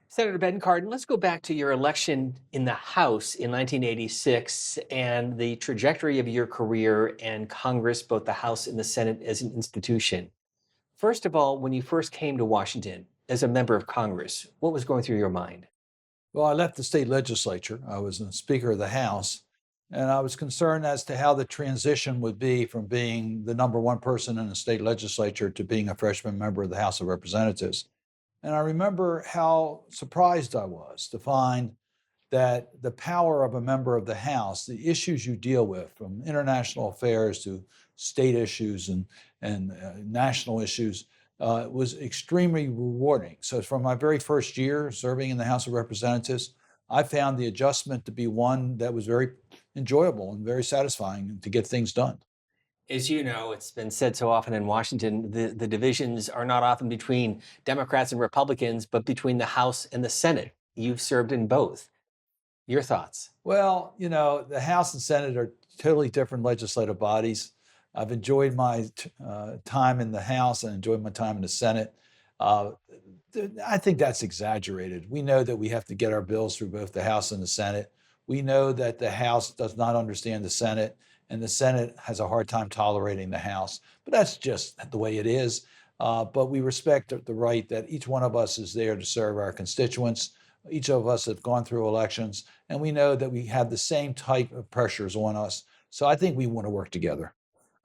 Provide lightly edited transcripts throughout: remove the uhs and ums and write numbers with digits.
Senator Ben Cardin, let's go back to your election in the House in 1986 and the trajectory of your career and Congress, both the House and the Senate as an institution. First of all, when you first came to Washington as a member of Congress, what was going through your mind? Well, I left the state legislature. I was a Speaker of the House, and I was concerned as to how the transition would be from being the number one person in the state legislature to being a freshman member of the House of Representatives. And I remember how surprised I was to find that the power of a member of the House, the issues you deal with, from international affairs to state issues and national issues, was extremely rewarding. So, from my very first year serving in the House of Representatives, I found the adjustment to be one that was very enjoyable and very satisfying to get things done. As you know, it's been said so often in Washington, the divisions are not often between Democrats and Republicans, but between the House and the Senate. You've served in both. Your thoughts? Well, the House and Senate are totally different legislative bodies. I've enjoyed my time in the House and enjoyed my time in the Senate. Uh, I think that's exaggerated. We know that we have to get our bills through both the House and the Senate. We know that the House does not understand the Senate, and the Senate has a hard time tolerating the House. But that's just the way it is. But we respect the right that each one of us is there to serve our constituents. Each of us have gone through elections, and we know that we have the same type of pressures on us. So I think we want to work together.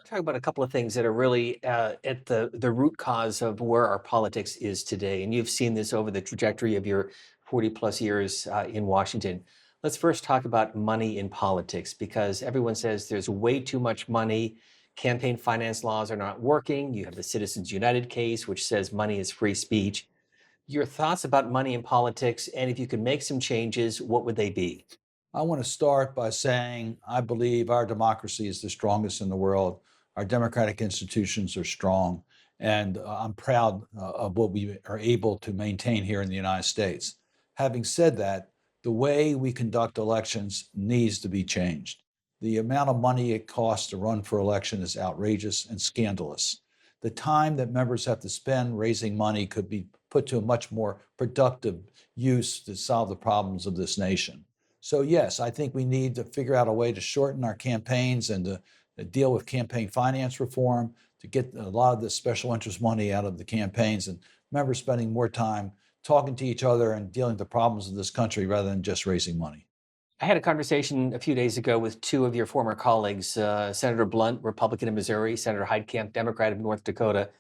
Talk about a couple of things that are really at the root cause of where our politics is today. And you've seen this over the trajectory of your 40 plus years in Washington. Let's first talk about money in politics because everyone says there's way too much money. Campaign finance laws are not working. You have the Citizens United case, which says money is free speech. Your thoughts about money in politics, and if you could make some changes, what would they be? I want to start by saying I believe our democracy is the strongest in the world. Our democratic institutions are strong, and I'm proud of what we are able to maintain here in the United States. Having said that, the way we conduct elections needs to be changed. The amount of money it costs to run for election is outrageous and scandalous. The time that members have to spend raising money could be put to a much more productive use to solve the problems of this nation. So, yes, I think we need to figure out a way to shorten our campaigns and to deal with campaign finance reform, to get a lot of the special interest money out of the campaigns and members spending more time talking to each other and dealing with the problems of this country rather than just raising money. I had a conversation a few days ago with two of your former colleagues, Senator Blunt, Republican of Missouri, Senator Heitkamp, Democrat of North Dakota.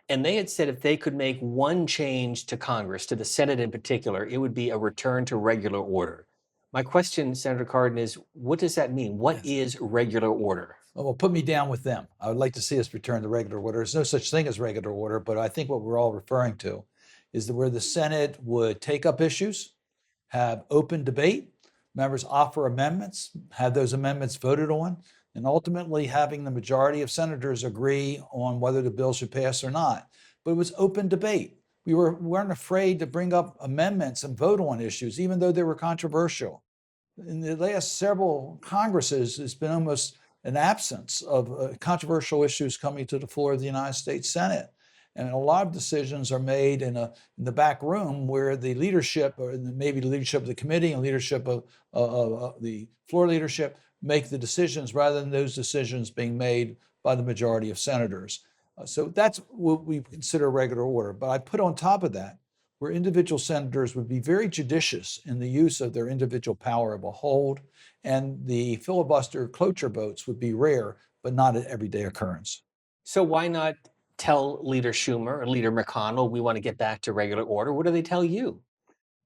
And they had said if they could make one change to Congress, to the Senate in particular, it would be a return to regular order. My question, Senator Cardin, is what does that mean? What Yes. is regular order? Well, put me down with them. I would like to see us return to regular order. There's no such thing as regular order, but I think what we're all referring to is that where the Senate would take up issues, have open debate, members offer amendments, have those amendments voted on, and ultimately having the majority of senators agree on whether the bill should pass or not. But it was open debate. Weren't afraid to bring up amendments and vote on issues, even though they were controversial. In the last several Congresses, it's been almost an absence of controversial issues coming to the floor of the United States Senate. And a lot of decisions are made in the back room where the leadership, or maybe the leadership of the committee and leadership of the floor leadership, make the decisions rather than those decisions being made by the majority of senators. So that's what we consider regular order. But I put on top of that where individual senators would be very judicious in the use of their individual power of a hold, and the filibuster cloture votes would be rare, but not an everyday occurrence. So why not tell Leader Schumer or Leader McConnell we want to get back to regular order? What do they tell you?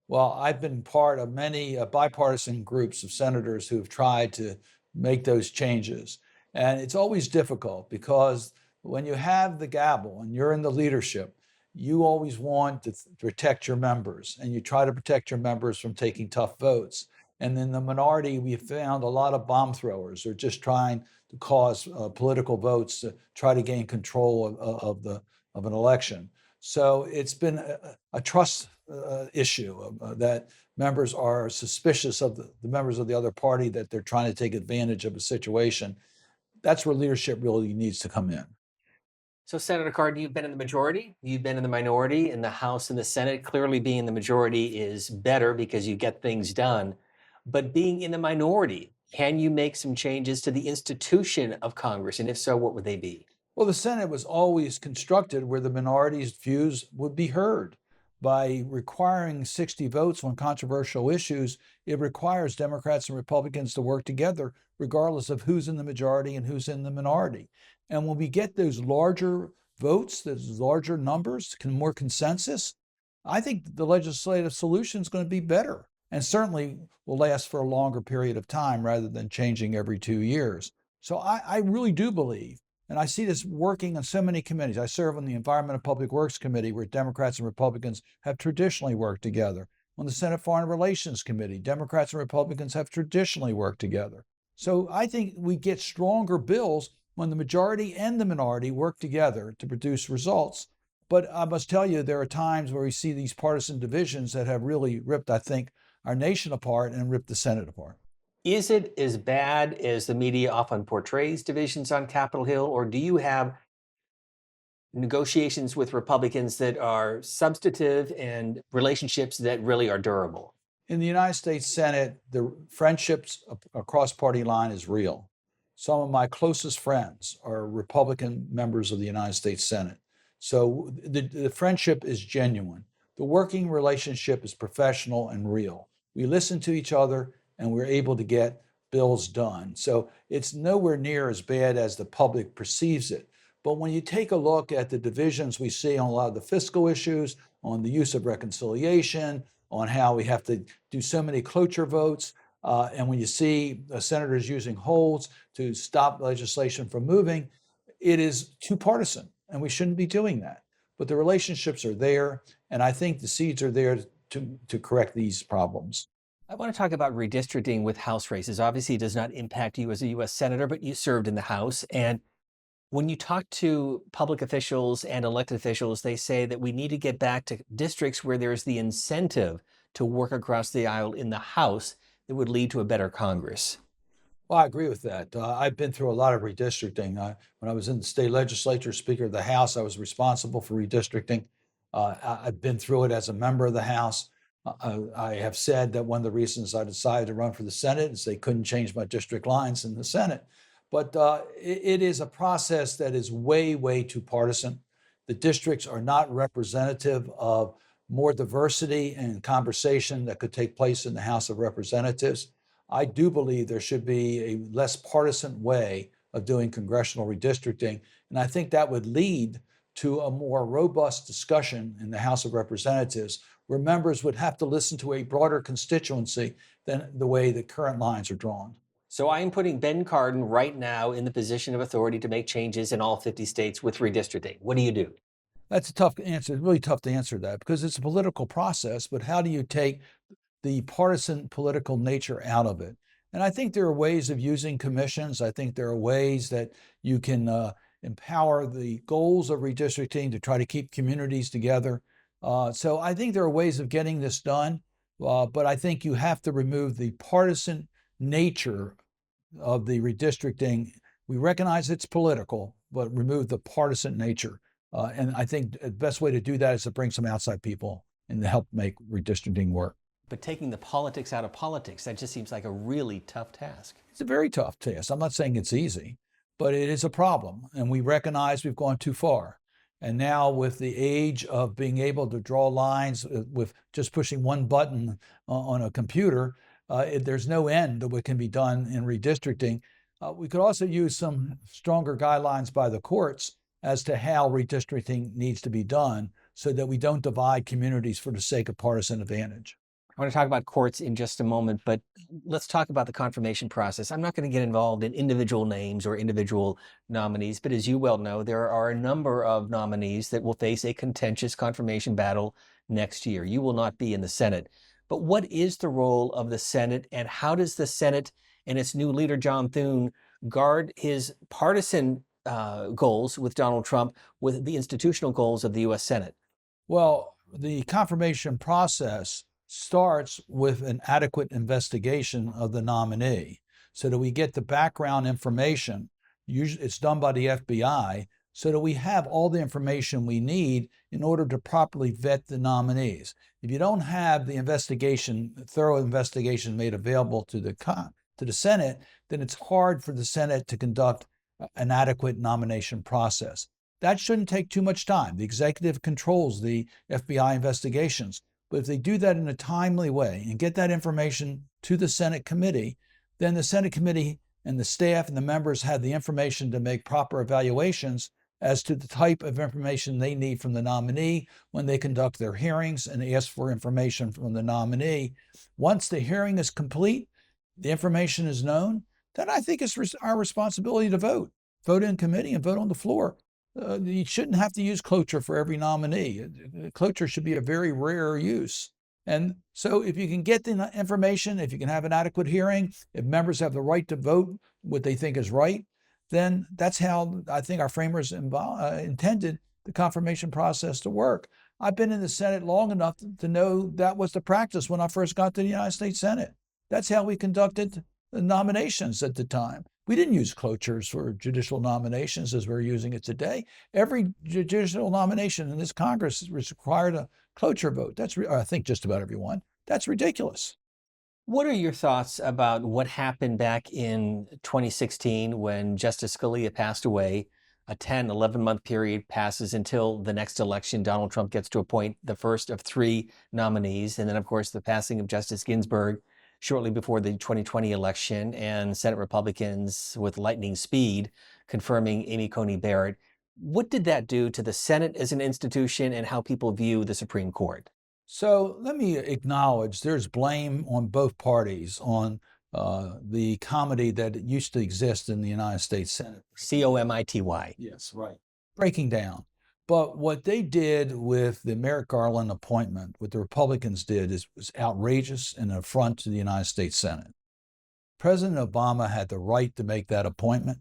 Well, I've been part of many bipartisan groups of senators who have tried to make those changes. And it's always difficult because when you have the gavel and you're in the leadership, you always want to protect your members and you try to protect your members from taking tough votes. And in the minority, we found a lot of bomb throwers who are just trying to cause political votes to try to gain control of an election. So it's been a trust issue that members are suspicious of the members of the other party, that they're trying to take advantage of a situation. That's where leadership really needs to come in. So, Senator Cardin, you've been in the majority, you've been in the minority, in the House and the Senate. Clearly, being in the majority is better because you get things done. But being in the minority, can you make some changes to the institution of Congress? And if so, what would they be? Well, the Senate was always constructed where the minority's views would be heard. By requiring 60 votes on controversial issues, it requires Democrats and Republicans to work together, regardless of who's in the majority and who's in the minority. And when we get those larger votes, those larger numbers, more consensus, I think the legislative solution is going to be better and certainly will last for a longer period of time rather than changing every 2 years. So I really do believe, and I see this working on so many committees. I serve on the Environment and Public Works Committee, where Democrats and Republicans have traditionally worked together. On the Senate Foreign Relations Committee, Democrats and Republicans have traditionally worked together. So I think we get stronger bills when the majority and the minority work together to produce results. But I must tell you, there are times where we see these partisan divisions that have really ripped, I think, our nation apart and ripped the Senate apart. Is it as bad as the media often portrays divisions on Capitol Hill, or do you have negotiations with Republicans that are substantive and relationships that really are durable? In the United States Senate, the friendships across party line is real. Some of my closest friends are Republican members of the United States Senate. So the friendship is genuine. The working relationship is professional and real. We listen to each other and we're able to get bills done. So it's nowhere near as bad as the public perceives it. But when you take a look at the divisions we see on a lot of the fiscal issues, on the use of reconciliation, on how we have to do so many cloture votes, and when you see senators using holds to stop legislation from moving, it is too partisan, and we shouldn't be doing that. But the relationships are there, and I think the seeds are there to correct these problems. I want to talk about redistricting with House races. Obviously, it does not impact you as a U.S. Senator, but you served in the House. And when you talk to public officials and elected officials, they say that we need to get back to districts where there's the incentive to work across the aisle in the House that would lead to a better Congress. Well, I agree with that. I've been through a lot of redistricting. When I was in the state legislature, Speaker of the House, I was responsible for redistricting. I've been through it as a member of the House. I have said that one of the reasons I decided to run for the Senate is they couldn't change my district lines in the Senate. But it is a process that is way, way too partisan. The districts are not representative of more diversity and conversation that could take place in the House of Representatives. I do believe there should be a less partisan way of doing congressional redistricting. And I think that would lead to a more robust discussion in the House of Representatives, where members would have to listen to a broader constituency than the way the current lines are drawn. So I am putting Ben Cardin right now in the position of authority to make changes in all 50 states with redistricting. What do you do? That's a tough answer. It's really tough to answer that because it's a political process, but how do you take the partisan political nature out of it? And I think there are ways of using commissions. I think there are ways that you can empower the goals of redistricting to try to keep communities together. So I think there are ways of getting this done, but I think you have to remove the partisan nature of the redistricting. We recognize it's political, but remove the partisan nature. And I think the best way to do that is to bring some outside people and to help make redistricting work. But taking the politics out of politics, that just seems like a really tough task. It's a very tough task. I'm not saying it's easy, but it is a problem. And we recognize we've gone too far. And now with the age of being able to draw lines with just pushing one button on a computer, there's no end to what can be done in redistricting. We could also use some stronger guidelines by the courts as to how redistricting needs to be done so that we don't divide communities for the sake of partisan advantage. I want to talk about courts in just a moment, but let's talk about the confirmation process. I'm not going to get involved in individual names or individual nominees, but as you well know, there are a number of nominees that will face a contentious confirmation battle next year. You will not be in the Senate. But what is the role of the Senate, and how does the Senate and its new leader, John Thune, guard his partisan goals with Donald Trump with the institutional goals of the U.S. Senate? Well, the confirmation process starts with an adequate investigation of the nominee so that we get the background information. Usually it's done by the FBI so that we have all the information we need in order to properly vet the nominees. If you don't have the thorough investigation made available to the Senate, then it's hard for the Senate to conduct an adequate nomination process. That shouldn't take too much time. The executive controls the FBI investigations. But if they do that in a timely way and get that information to the Senate committee, then the Senate committee and the staff and the members have the information to make proper evaluations as to the type of information they need from the nominee when they conduct their hearings and ask for information from the nominee. Once the hearing is complete, the information is known, then I think it's our responsibility to vote in committee and vote on the floor. You shouldn't have to use cloture for every nominee. Cloture should be a very rare use. And so if you can get the information, if you can have an adequate hearing, if members have the right to vote what they think is right, then that's how I think our framers intended the confirmation process to work. I've been in the Senate long enough to know that was the practice when I first got to the United States Senate. That's how we conducted the nominations at the time. We didn't use clotures for judicial nominations as we're using it today. Every judicial nomination in this Congress required a cloture vote. I think just about everyone. That's ridiculous. What are your thoughts about what happened back in 2016 when Justice Scalia passed away? A 10, 11-month period passes until the next election. Donald Trump gets to appoint the first of 3 nominees. And then, of course, the passing of Justice Ginsburg shortly before the 2020 election, and Senate Republicans with lightning speed confirming Amy Coney Barrett. What did that do to the Senate as an institution and how people view the Supreme Court? So let me acknowledge there's blame on both parties on the comedy that used to exist in the United States Senate. COMITY. Yes, right. Breaking down. But what they did with the Merrick Garland appointment, what the Republicans did, was outrageous and an affront to the United States Senate. President Obama had the right to make that appointment.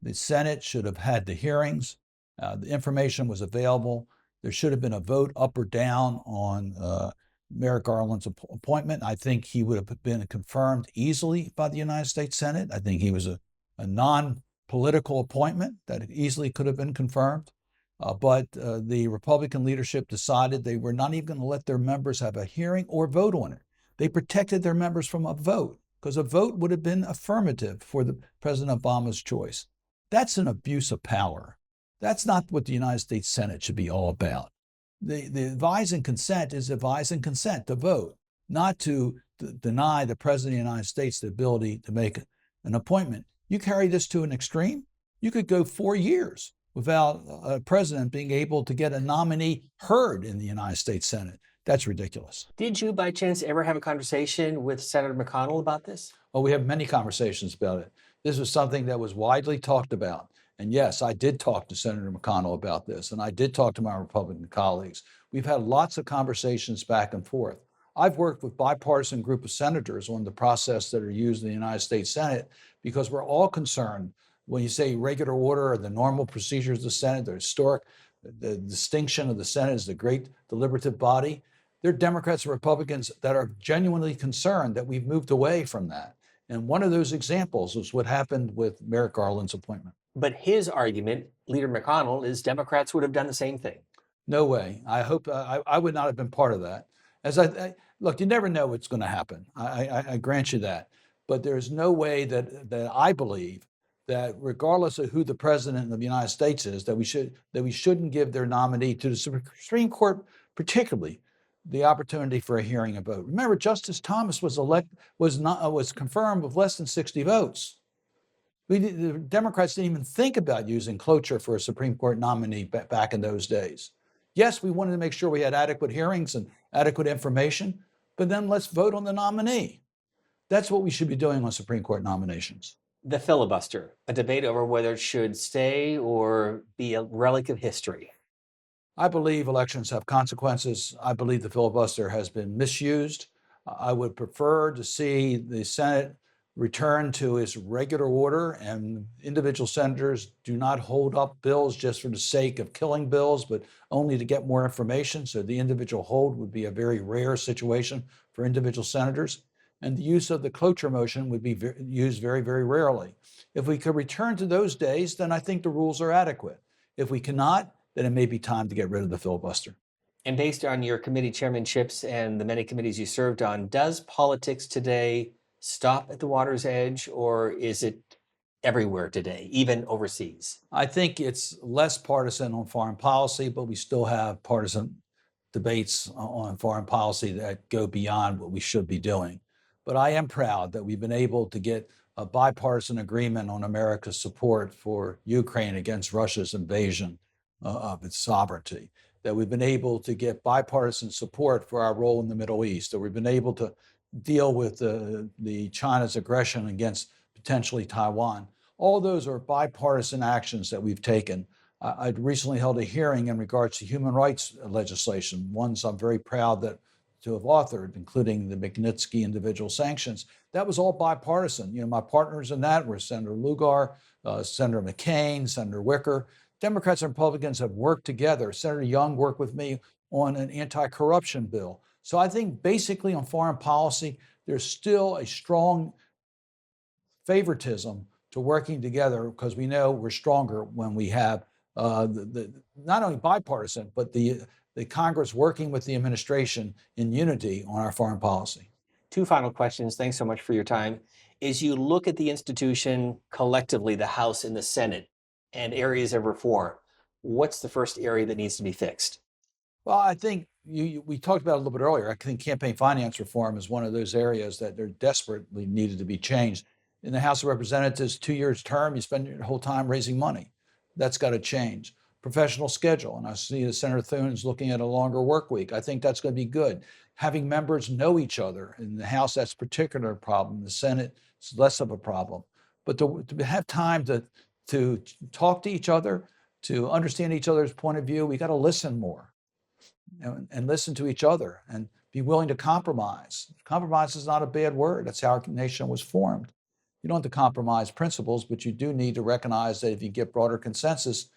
The Senate should have had the hearings. The information was available. There should have been a vote up or down on Merrick Garland's appointment. I think he would have been confirmed easily by the United States Senate. I think he was a non-political appointment that easily could have been confirmed. But the Republican leadership decided they were not even going to let their members have a hearing or vote on it. They protected their members from a vote because a vote would have been affirmative for President Obama's choice. That's an abuse of power. That's not what the United States Senate should be all about. The advise and consent is advise and consent to vote, not to deny the President of the United States the ability to make an appointment. You carry this to an extreme, you could go 4 years without a president being able to get a nominee heard in the United States Senate. That's ridiculous. Did you, by chance, ever have a conversation with Senator McConnell about this? Oh, we have many conversations about it. This was something that was widely talked about. And yes, I did talk to Senator McConnell about this, and I did talk to my Republican colleagues. We've had lots of conversations back and forth. I've worked with a bipartisan group of senators on the process that are used in the United States Senate because we're all concerned when you say regular order or the normal procedures of the Senate, the distinction of the Senate as the great deliberative body. There are Democrats and Republicans that are genuinely concerned that we've moved away from that. And one of those examples was what happened with Merrick Garland's appointment. But his argument, Leader McConnell, is Democrats would have done the same thing. No way. I hope I would not have been part of that. Look, you never know what's going to happen. I grant you that. But there's no way that I believe that regardless of who the president of the United States is, that we shouldn't give their nominee to the Supreme Court, particularly, the opportunity for a hearing and vote. Remember, Justice Thomas was confirmed with less than 60 votes. The Democrats didn't even think about using cloture for a Supreme Court nominee back in those days. Yes, we wanted to make sure we had adequate hearings and adequate information, but then let's vote on the nominee. That's what we should be doing on Supreme Court nominations. The filibuster, a debate over whether it should stay or be a relic of history. I believe elections have consequences. I believe the filibuster has been misused. I would prefer to see the Senate return to its regular order, and individual senators do not hold up bills just for the sake of killing bills, but only to get more information. So the individual hold would be a very rare situation for individual senators. And the use of the cloture motion would be used very, very rarely. If we could return to those days, then I think the rules are adequate. If we cannot, then it may be time to get rid of the filibuster. And based on your committee chairmanships and the many committees you served on, does politics today stop at the water's edge, or is it everywhere today, even overseas? I think it's less partisan on foreign policy, but we still have partisan debates on foreign policy that go beyond what we should be doing. But I am proud that we've been able to get a bipartisan agreement on America's support for Ukraine against Russia's invasion of its sovereignty, that we've been able to get bipartisan support for our role in the Middle East, that we've been able to deal with the China's aggression against potentially Taiwan. All those are bipartisan actions that we've taken. I recently held a hearing in regards to human rights legislation, ones I'm very proud to have authored, including the Magnitsky individual sanctions. That was all bipartisan. My partners in that were Senator Lugar, Senator McCain, Senator Wicker. Democrats and Republicans have worked together. Senator Young worked with me on an anti-corruption bill. So I think basically on foreign policy, there's still a strong favoritism to working together because we know we're stronger when we have not only bipartisan, but the Congress working with the administration in unity on our foreign policy. Two final questions. Thanks so much for your time. As you look at the institution collectively, the House and the Senate, and areas of reform, what's the first area that needs to be fixed? Well, I think we talked about it a little bit earlier. I think campaign finance reform is one of those areas that they're desperately needed to be changed. In the House of Representatives, 2 years term, you spend your whole time raising money. That's got to change. Professional schedule, and I see that Senator Thune is looking at a longer work week. I think that's going to be good. Having members know each other. In the House, that's a particular problem. The Senate, it's less of a problem. But to have time to talk to each other, to understand each other's point of view, we got to listen more and listen to each other and be willing to compromise. Compromise is not a bad word. That's how our nation was formed. You don't have to compromise principles, but you do need to recognize that if you get broader consensus,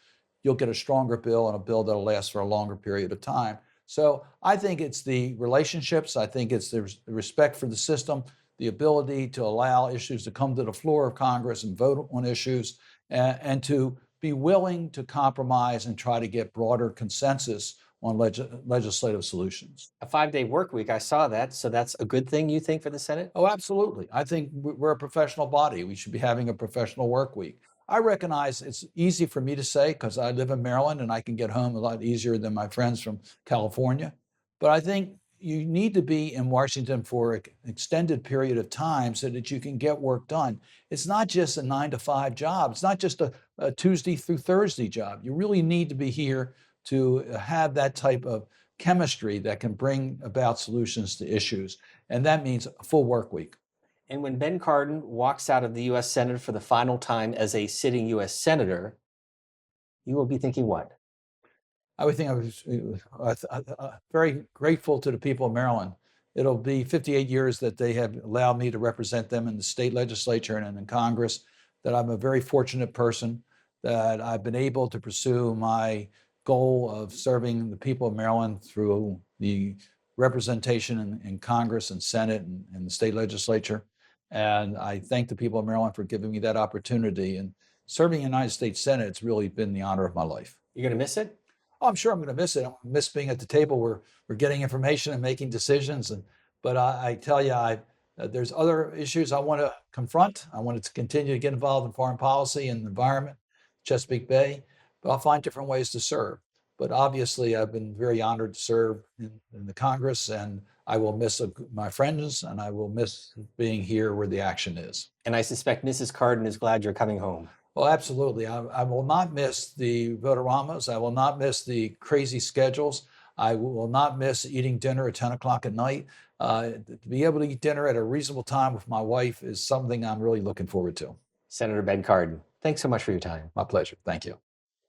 you'll get a stronger bill and a bill that'll last for a longer period of time. So I think it's the relationships. I think it's the respect for the system, the ability to allow issues to come to the floor of Congress and vote on issues, and to be willing to compromise and try to get broader consensus on legislative solutions. A 5-day work week, I saw that. So that's a good thing, you think, for the Senate? Oh, absolutely. I think we're a professional body. We should be having a professional work week. I recognize it's easy for me to say because I live in Maryland and I can get home a lot easier than my friends from California. But I think you need to be in Washington for an extended period of time so that you can get work done. It's not just a 9-to-5 job. It's not just a Tuesday through Thursday job. You really need to be here to have that type of chemistry that can bring about solutions to issues. And that means a full work week. And when Ben Cardin walks out of the U.S. Senate for the final time as a sitting U.S. Senator, you will be thinking what? I would think I was very grateful to the people of Maryland. It'll be 58 years that they have allowed me to represent them in the state legislature and in Congress, that I'm a very fortunate person, that I've been able to pursue my goal of serving the people of Maryland through the representation in Congress and Senate and the state legislature. And I thank the people of Maryland for giving me that opportunity. And serving in the United States Senate, it's really been the honor of my life. You're going to miss it? Oh, I'm sure I'm going to miss it. I miss being at the table where we're getting information and making decisions. But I tell you, there's other issues I want to confront. I want to continue to get involved in foreign policy and the environment, Chesapeake Bay. But I'll find different ways to serve. But obviously, I've been very honored to serve in the Congress, and I will miss my friends, and I will miss being here where the action is. And I suspect Mrs. Cardin is glad you're coming home. Well, absolutely. I will not miss the Votaramas. I will not miss the crazy schedules. I will not miss eating dinner at 10 o'clock at night. To be able to eat dinner at a reasonable time with my wife is something I'm really looking forward to. Senator Ben Cardin, thanks so much for your time. My pleasure. Thank you.